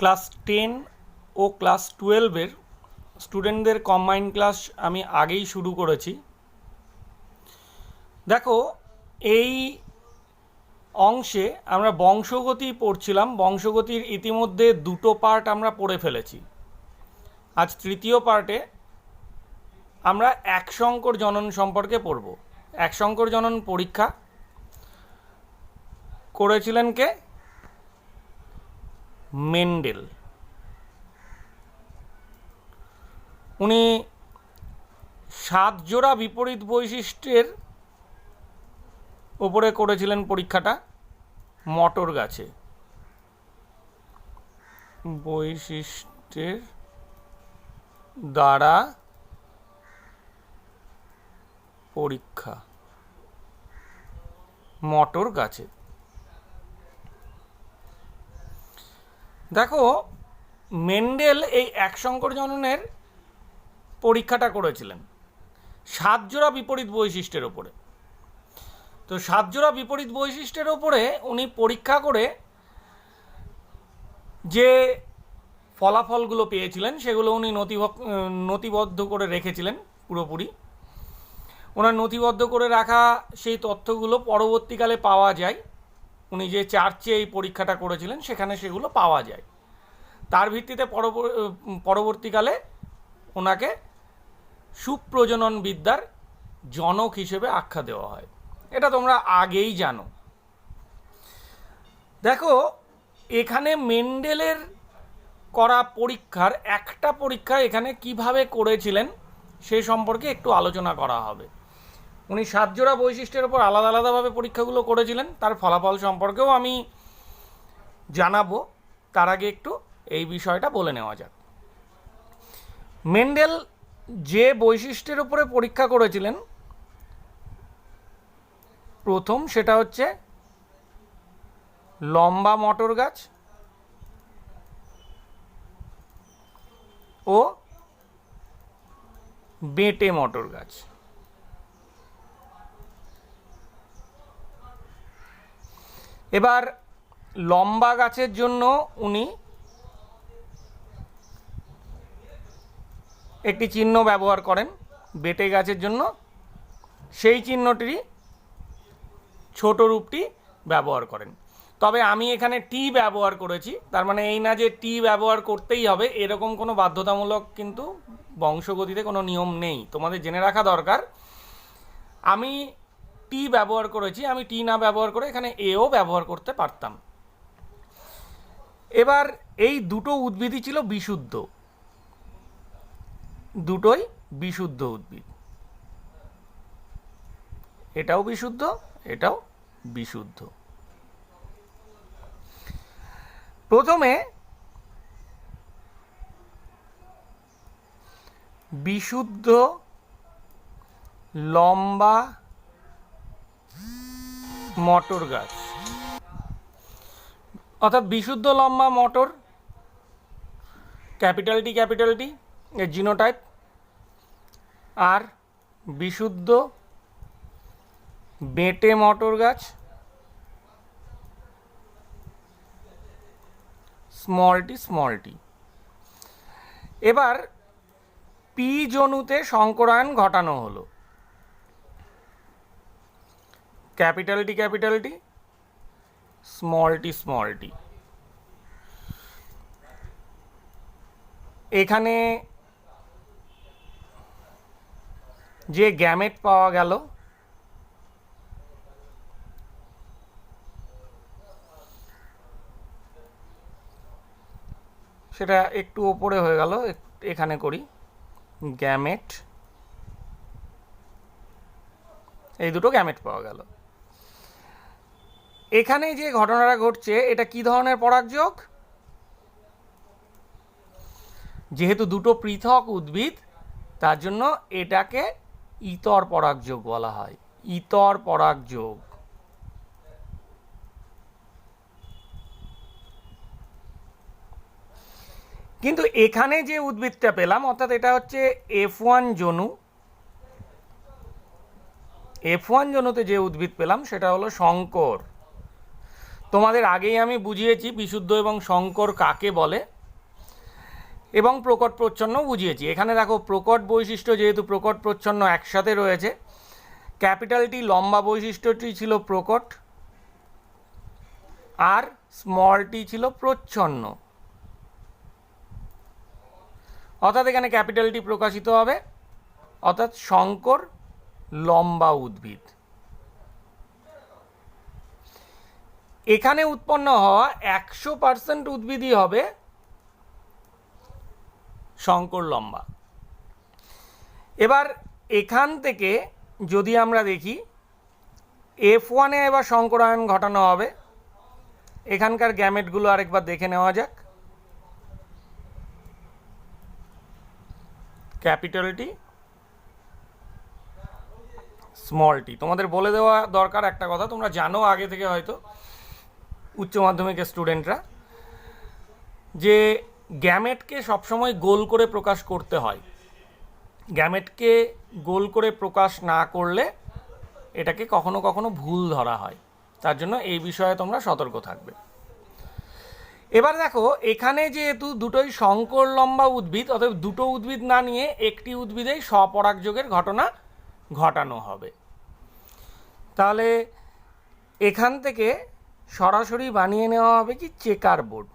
Class 10 ও class 12-এর স্টুডেন্টদের combined class আমি আগেই শুরু করেছি। দেখো, এই অংশে আমরা বংশগতি পড়ছিলাম। বংশগতির ইতিমধ্যে দুটো পার্ট আমরা পড়ে ফেলেছি। আজ তৃতীয় পার্টে আমরা একশঙ্কর জনন সম্পর্কে পড়ব। একশঙ্কর জনন পরীক্ষা করেছিলেন কে? মেন্ডেল। উনি 7 জোড়া বিপরীত বৈশিষ্ট্যের ওপরে করেছিলেন পরীক্ষাটা মটর গাছে। বৈশিষ্ট্যের দ্বারা পরীক্ষা মটর গাছে। দেখো, মেন্ডেল এই একশঙ্কর জননের পরীক্ষাটা করেছিলেন 7 জোড়া বিপরীত বৈশিষ্ট্যের ওপরে। তো 7 জোড়া বিপরীত বৈশিষ্ট্যের ওপরে উনি পরীক্ষা করে যে ফলাফলগুলো পেয়েছিলেন সেগুলো উনি নথিবদ্ধ করে রেখেছিলেন পুরোপুরি। ওনার নথিবদ্ধ করে রাখা সেই তথ্যগুলো পরবর্তীকালে পাওয়া যায়। উনি যে চার্চে এই পরীক্ষাটা করেছিলেন সেখানে সেগুলো পাওয়া যায়। তার ভিত্তিতে পরবর্তীকালে ওনাকে সুপ্রজনন বিদ্যার জনক হিসেবে আখ্যা দেওয়া হয়। এটা তোমরা আগেই জানো। দেখো, এখানে মেন্ডেলের করা পরীক্ষার একটা পরীক্ষা এখানে কিভাবে করেছিলেন সে সম্পর্কে একটু আলোচনা করা হবে। উনি 7 জোড়া বৈশিষ্ট্যের উপর আলাদা আলাদাভাবে পরীক্ষাগুলো করেছিলেন, তার ফলাফল সম্পর্কেও আমি জানাবো। তার আগে একটু এই বিষয়টা বলে নেওয়া যাক। মেন্ডেল যে বৈশিষ্ট্যের উপরে পরীক্ষা করেছিলেন প্রথম, সেটা হচ্ছে লম্বা মটর গাছ ও বেঁটে মটর গাছ। এবার লম্বা গাছের জন্য উনি একটি চিহ্ন ব্যবহার করেন, বেঁটে গাছের জন্য সেই চিহ্নটিরই ছোট রূপটি ব্যবহার করেন। তবে আমি এখানে টি ব্যবহার করেছি, তার মানে এই না যে টি ব্যবহার করতেই হবে এরকম কোনো বাধ্যতামূলক কিন্তু বংশগতিতে কোনো নিয়ম নেই। তোমাদের জেনে রাখা দরকার আমি টি ব্যবহার করেছি, আমি টি না ব্যবহার করে এখানে এও ব্যবহার করতে পারতাম। এবার এই দুটো উদ্ভিদই ছিল বিশুদ্ধ, দুটোই বিশুদ্ধ উদ্ভিদ। এটাও বিশুদ্ধ, এটাও বিশুদ্ধ। প্রথমে বিশুদ্ধ লম্বা মটর গাছ, অর্থাৎ বিশুদ্ধ লম্বা মটর ক্যাপিটাল টি এর জিনোটাইপ, আর বিশুদ্ধ বেঁটে মটর গাছ স্মল টি। এবার পি জনুতে সংকরায়ন ঘটানো হলো। Capital T small tea. এখানে যে গ্যামেট পাওয়া গেল সেটা একটু ওপরে হয়ে গেল, এখানে করি গ্যামেট। এই দুটো গ্যামেট পাওয়া গেল। এখানে যে ঘটনাটা ঘটছে এটা কি ধরনের পরাগযোগ? যেহেতু দুটো পৃথক উদ্ভিদ তার জন্য এটাকে ইতর পরাগযোগ বলা হয়। ইতর পরাগযোগ। কিন্তু এখানে যে উদ্ভিদটা পেলাম, অর্থাৎ এটা হচ্ছে F1 জনু। F1 জনুতে যে উদ্ভিদ পেলাম সেটা হলো শঙ্কর। তোমাদের আগেই আমি বুঝিয়েছি বিশুদ্ধ এবং শঙ্কর কাকে বলে। এবং প্রকট প্রচ্ছন্ন বুঝিয়েছি। এখানে দেখো প্রকট বৈশিষ্ট্য যেহেতু প্রকট প্রচ্ছন্ন একসাথে রয়েছে, ক্যাপিটাল টি লম্বা বৈশিষ্ট্যটি ছিল প্রকট আর স্মল টি ছিল প্রচ্ছন্ন, অর্থাৎ এখানে ক্যাপিটাল টি প্রকাশিত হবে, অর্থাৎ শঙ্কর লম্বা উদ্ভিদ। এখানে উৎপন্ন হওয়া 100% উদ্ভিদই হবে শঙ্কর লম্বা। এবার এখান থেকে যদি আমরা দেখি F1-এ এবার শঙ্করায়ন ঘটানো হবে। এখানকার গ্যামেটগুলো আরেকবার দেখে নেওয়া যাক। Capital T, small tea. তোমাদের বলে দেওয়া দরকার একটা কথা, তোমরা জানো আগে থেকে হয়তো উচ্চ মাধ্যমিকের স্টুডেন্টরা, যে গ্যামেটকে সবসময় গোল করে প্রকাশ করতে হয়। গ্যামেটকে গোল করে প্রকাশ না করলে এটাকে কখনো কখনো ভুল ধরা হয়, তার জন্য এই বিষয়ে তোমরা সতর্ক থাকবে। এবার দেখো এখানে যেহেতু দুটোই শঙ্কর লম্বা উদ্ভিদ, অতএব দুটো উদ্ভিদ না নিয়ে একটি উদ্ভিদেই স্বপরাগযোগের ঘটনা ঘটানো হবে। তাহলে এখান থেকে সরাসরি বানিয়ে নেওয়া হবে কি চেকার বোর্ড।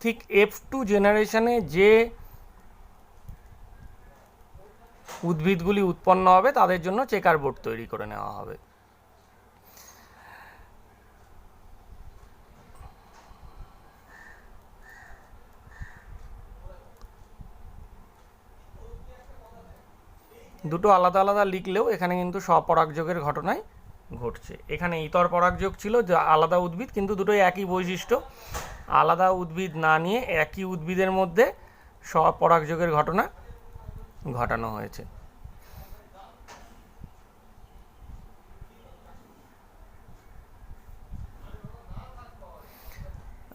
ঠিক F2 জেনারেশনে যে উদ্ভিদগুলি উৎপন্ন হবে তাদের জন্য চেকার বোর্ড তৈরি করে নেওয়া হবে। দুটো আলাদা আলাদা লিখলেও এখানে কিন্তু স্বপরাগযোগের ঘটনাই ঘটছে। এখানে ইতর পরাগযোগ ছিল, যা আলাদা উদ্ভিদ, কিন্তু দুটোই একই বৈশিষ্ট্য। আলাদা উদ্ভিদ না নিয়ে একই উদ্ভিদের মধ্যে স্বপরাগযোগের ঘটনা ঘটানো হয়েছে।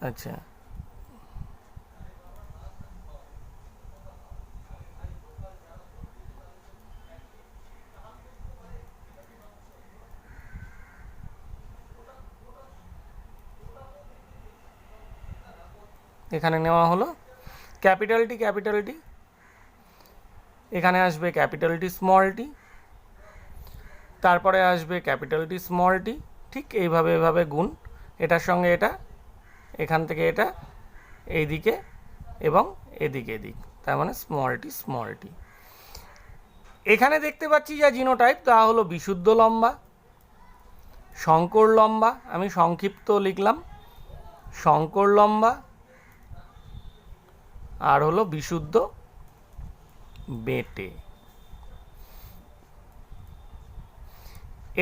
আচ্ছা, এখানে নেওয়া হলো ক্যাপিটাল টি, এখানে আসবে ক্যাপিটাল টি স্মল টি, তারপরে আসবে ক্যাপিটাল টি স্মল টি। ঠিক এইভাবে এভাবে গুণ, এটার সঙ্গে এটা, এখান থেকে এটা এইদিকে এবং এদিকে এদিক, তার মানে স্মল টি। এখানে দেখতে পাচ্ছি যা জিনোটাইপ তা হলো বিশুদ্ধ লম্বা, শঙ্কর লম্বা, আমি সংক্ষিপ্ত লিখলাম শঙ্কর লম্বা, আর হলো বিশুদ্ধ বেটে।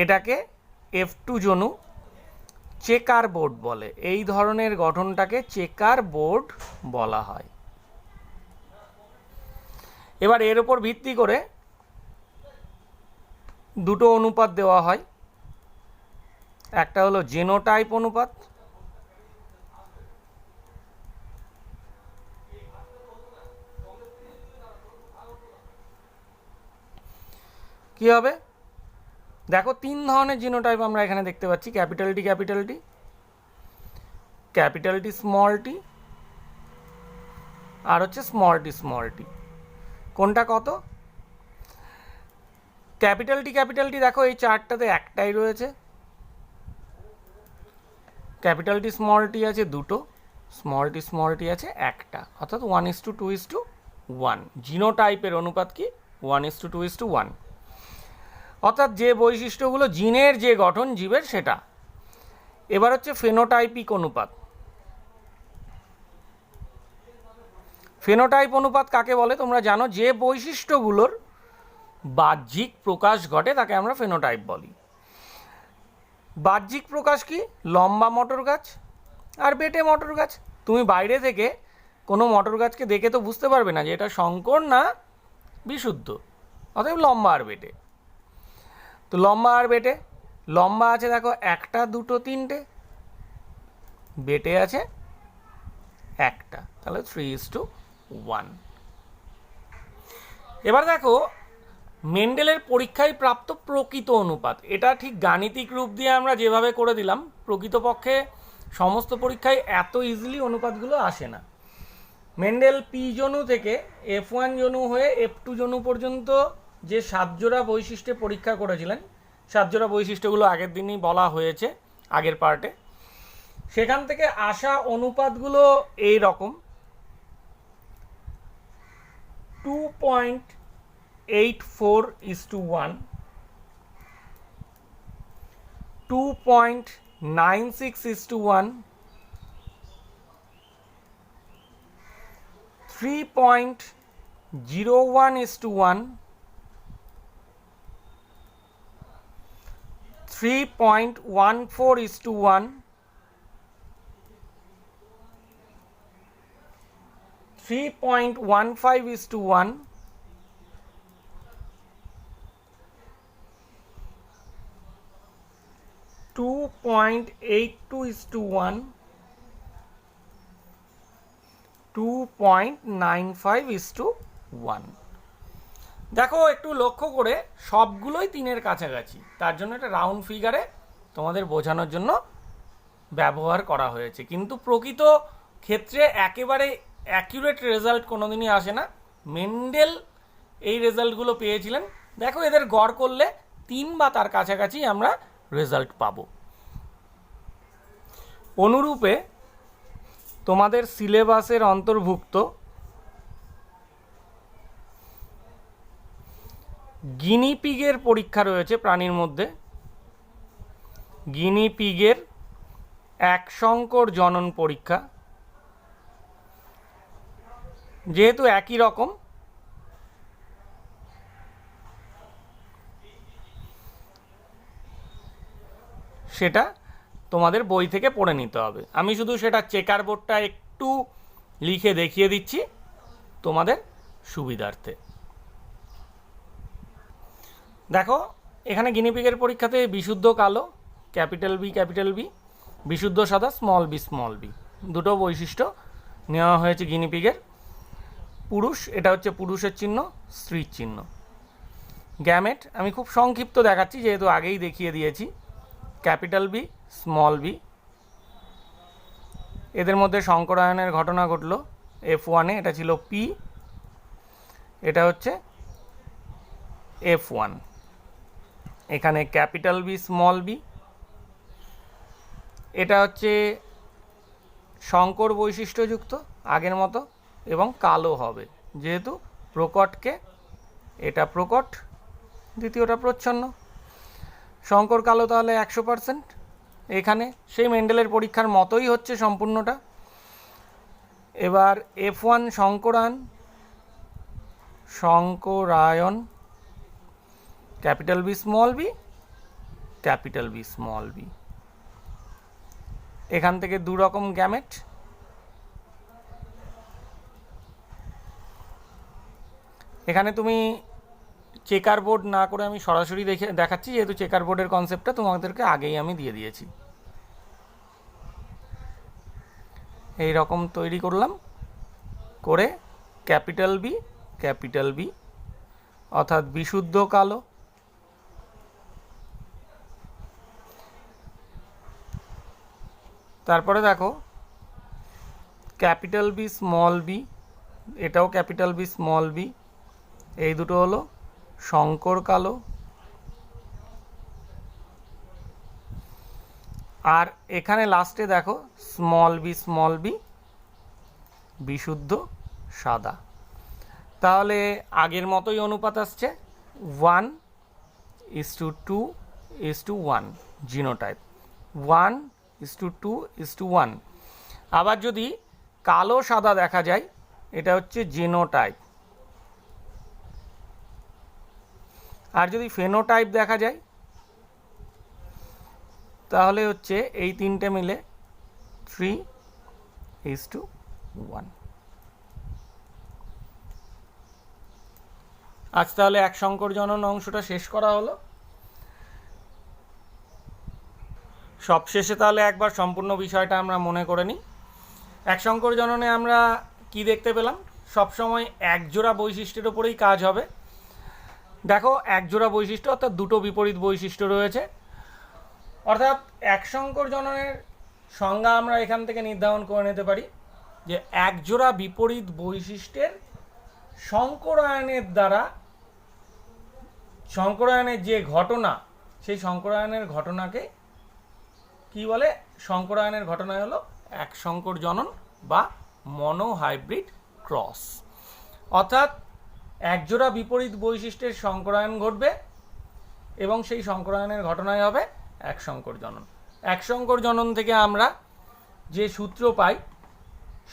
এটাকে F2 জনু চেকার বোর্ড বলে। এই ধরনের গঠনটাকে চেকার বোর্ড বলা হয়। এবার এর উপর ভিত্তি করে দুটো অনুপাত দেওয়া হয়। একটা হলো জেনোটাইপ অনুপাত, কি হবে দেখো, তিন ধরনের জিনোটাইপ আমরা এখানে দেখতে পাচ্ছি, ক্যাপিটাল টি স্মল টি, আর হচ্ছে স্মল টি। কোনটা কত? ক্যাপিটাল টি দেখো এই চারটাতে একটাই রয়েছে, ক্যাপিটাল টি স্মল টি আছে দুটো, স্মল টি আছে একটা, অর্থাৎ 1:2:1। জিনোটাইপের অনুপাত কি 1:2:1, অর্থাৎ যে বৈশিষ্ট্যগুলো জিনের যে গঠন জীবের সেটা। এবার হচ্ছে ফেনোটাইপিক অনুপাত। ফেনোটাইপ অনুপাত কাকে বলে তোমরা জানো, যে বৈশিষ্ট্যগুলোর বাহ্যিক প্রকাশ ঘটে তাকে আমরা ফেনোটাইপ বলি। বাহ্যিক প্রকাশ কি, লম্বা মটর গাছ আর বেটে মটর গাছ। তুমি বাইরে থেকে কোনো মটর গাছকে দেখে তো বুঝতে পারবে না যে এটা শঙ্কর না বিশুদ্ধ, অতএব লম্বা আর বেটে। তো লম্বা আর বেটে, লম্বা আছে দেখো একটা, দুটো, তিনটে, বেটে আছে একটা, তাহলে 3:1। এবার দেখো মেন্ডেলের পরীক্ষায় প্রাপ্ত প্রকৃত অনুপাত। এটা ঠিক গাণিতিক রূপ দিয়ে আমরা যেভাবে করে দিলাম, প্রকৃতপক্ষে সমস্ত পরীক্ষায় এত ইজিলি অনুপাতগুলো আসে না। মেন্ডেল পি জনু থেকে F1 জনু হয়ে F2 জনু পর্যন্ত যে 7 জোড়া বৈশিষ্ট্যে পরীক্ষা করেছিলেন, 7 জোড়া বৈশিষ্ট্যগুলো আগের দিনই বলা হয়েছে আগের পার্টে। সেখান থেকে আসা অনুপাতগুলো এই রকম: 2.84:1, 2.96:1, 3.01:1, 3.14:1, 3.15:1, 2.82:1, 2.95:1। দেখো একটু লক্ষ্য করে সবগুলোই 3-এর কাছাকাছি, তার জন্য এটা রাউন্ড ফিগারে তোমাদের বোঝানোর জন্য ব্যবহার করা হয়েছে। কিন্তু প্রকৃত ক্ষেত্রে একেবারে অ্যাকিউরেট রেজাল্ট কোনোদিনই আসে না। মেন্ডেল এই রেজাল্টগুলো পেয়েছিলেন। দেখো এদের গড় করলে 3 বা তার কাছাকাছি আমরা রেজাল্ট পাবো। অনুরূপে তোমাদের সিলেবাসের অন্তর্ভুক্ত গিনিপিগের পরীক্ষা রয়েছে প্রাণীর মধ্যে। গিনিপিগের এক সংকর জনন পরীক্ষা, যেহেতু একই রকম সেটা তোমাদের বই থেকে পড়ে নিতে হবে। আমি শুধু সেটা চেকার বোর্ডটা একটু লিখে দেখিয়ে দিচ্ছি তোমাদের সুবিধার্থে। দেখো এখানে গিনিপিগের পরীক্ষাতে বিশুদ্ধ কালো ক্যাপিটাল বি, বিশুদ্ধ সাদা স্মল বি, দুটো বৈশিষ্ট্য নেওয়া হয়েছে গিনিপিগের। পুরুষ, এটা হচ্ছে পুরুষের চিহ্ন, স্ত্রীর চিহ্ন। গ্যামেট আমি খুব সংক্ষিপ্ত দেখাচ্ছি যেহেতু আগেই দেখিয়ে দিয়েছি। ক্যাপিটাল বি, স্মল বি, এদের মধ্যে সংকরায়নের ঘটনা ঘটলো F1-এ, এটা ছিল পি, এটা হচ্ছে F1। এখানে ক্যাপিটাল বি, স্মল বি, এটা হচ্ছে সংকর বৈশিষ্ট্যযুক্ত আগের মতো এবং কালো হবে, যেহেতু প্রকটকে, এটা প্রকট, দ্বিতীয়টা প্রচ্ছন্ন। সংকর কালো তাহলে 100%। এখানে সেই মেন্ডেলের পরীক্ষার মতোই হচ্ছে সম্পূর্ণটা। এবার F1 সংকরায়ন ক্যাপিটাল বি, স্মল বি, এখান থেকে দু রকম গ্যামেট। এখানে তুমি চেকার বোর্ড না করে আমি সরাসরি দেখাচ্ছি, যেহেতু চেকার বোর্ডের কনসেপ্টটা তোমাদেরকে আগেই আমি দিয়ে দিয়েছি। এই রকম তৈরি করলাম, করে ক্যাপিটাল বি অর্থাৎ বিশুদ্ধ কালো, তারপরে দেখো ক্যাপিটাল বি, স্মল বি, এটাও ক্যাপিটাল বি, স্মল বি, এই দুটো হলো সংকর কালো। আর এখানে লাস্টে দেখো স্মল বি, বিশুদ্ধ সাদা। তাহলে আগের মতোই অনুপাত আসছে 1:2:1 জিনোটাইপ, 1:2:1। আবার যদি কালো সাদা দেখা যায়, এটা হচ্ছে জিনোটাইপ। আর যদি ফেনোটাইপ দেখা যায় তাহলে হচ্ছে এই তিনটে মিলে 3:1। আজ তাহলে এক সংকর জনন অংশটা শেষ করা হলো। সবশেষে তাহলে একবার সম্পূর্ণ বিষয়টা আমরা মনে করে নিই। এক সংকর জননে আমরা কি দেখতে পেলাম? সবসময় এক জোড়া বৈশিষ্ট্যের ওপরেই কাজ হবে। দেখো এক জোড়া বৈশিষ্ট্য অর্থাৎ দুটো বিপরীত বৈশিষ্ট্য রয়েছে, অর্থাৎ এক সংকর জননের সংজ্ঞা আমরা এখান থেকে নির্ধারণ করে নিতে পারি। যে একজোড়া বিপরীত বৈশিষ্ট্যের সংকরায়নের দ্বারা, সংকরায়নের যে ঘটনা, সেই সংকরায়নের ঘটনাকে কি বলে? সংকরায়নের ঘটনায় হলো এক সংকর জনন বা মনোহাইব্রিড ক্রস। অর্থাৎ একজোড়া বিপরীত বৈশিষ্ট্যের সংকরায়ন ঘটবে এবং সেই সংকরায়নের ঘটনায় হবে এক সংকর জনন। এক সংকর জনন থেকে আমরা যে সূত্র পাই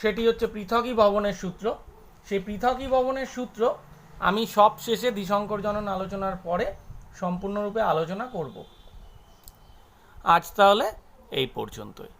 সেটি হচ্ছে পৃথকীভবনের সূত্র। সেই পৃথকীভবনের সূত্র আমি সব শেষে দ্বিসংকর জনন আলোচনার পরে সম্পূর্ণরূপে আলোচনা করব। আজ তাহলে এই পর্যন্তই।